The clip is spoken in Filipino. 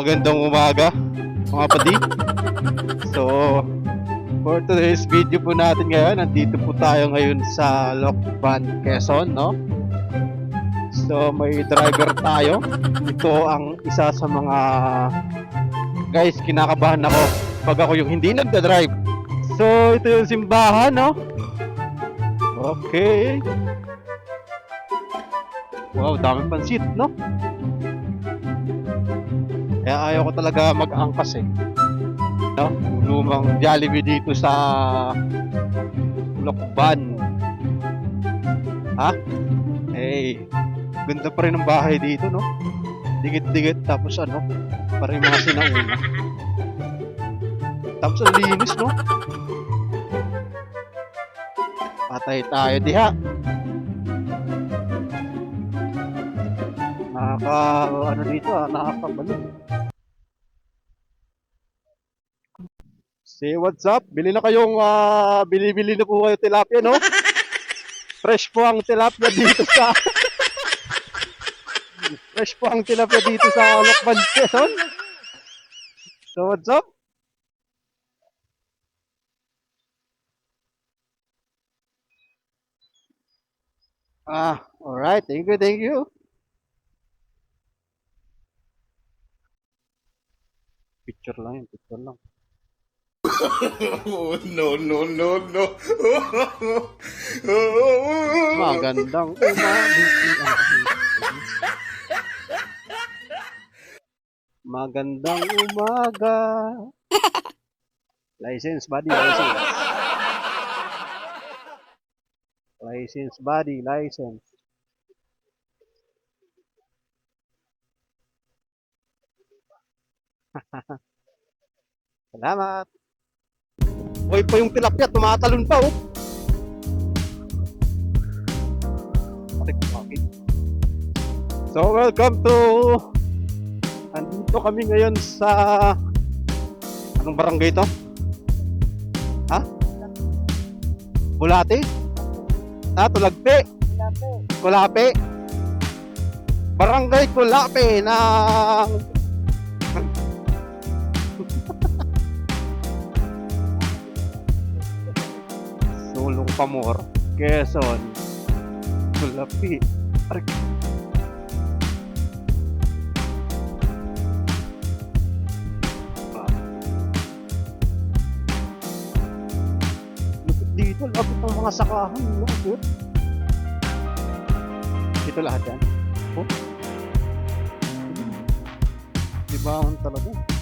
Magandang umaga mga padi. So for today's video po natin ngayon, nandito po tayo ngayon sa Lokban, Quezon, no? So may driver tayo. Ito ang isa sa mga guys, kinakabahan ako pag ako yung hindi nagda-drive. So ito yung simbahan, no? Okay. Wow, daming pansit, no? Kaya ayaw ko talaga mag-angkas eh. No? Lumang Jollibee dito sa Lokban. Ha? Hey, ganda pa rin ang bahay dito, no? Dikit-dikit, tapos ano, parang mga sinauna. Tapos ang linis, no? Patay tayo diha. Ano dito nakakabalo. Say what's up? Bili na kayong bili-bili na po kayo tilapia, no? Fresh po ang tilapia dito sa Fresh po ang tilapia dito sa Lokban, Quezon. So what's up? Alright. Thank you, thank you. Picture lang yun, picture lang. No, no, no, no. Magandang umaga. Magandang umaga. License, buddy, license. License, buddy, license. Salamat. Uy pa yung tilapia, tumatalon pa oh. So welcome to andito kami ngayon sa anong barangay to? Ha? Bulate? Tulagpe? Kulape? Barangay Kulape ng Sulong Pamor, Quezon, Kulapi. Dito, lapit ng mga sakahan. Lapit. Dito lahat yan. Oh. Dibahan talaga.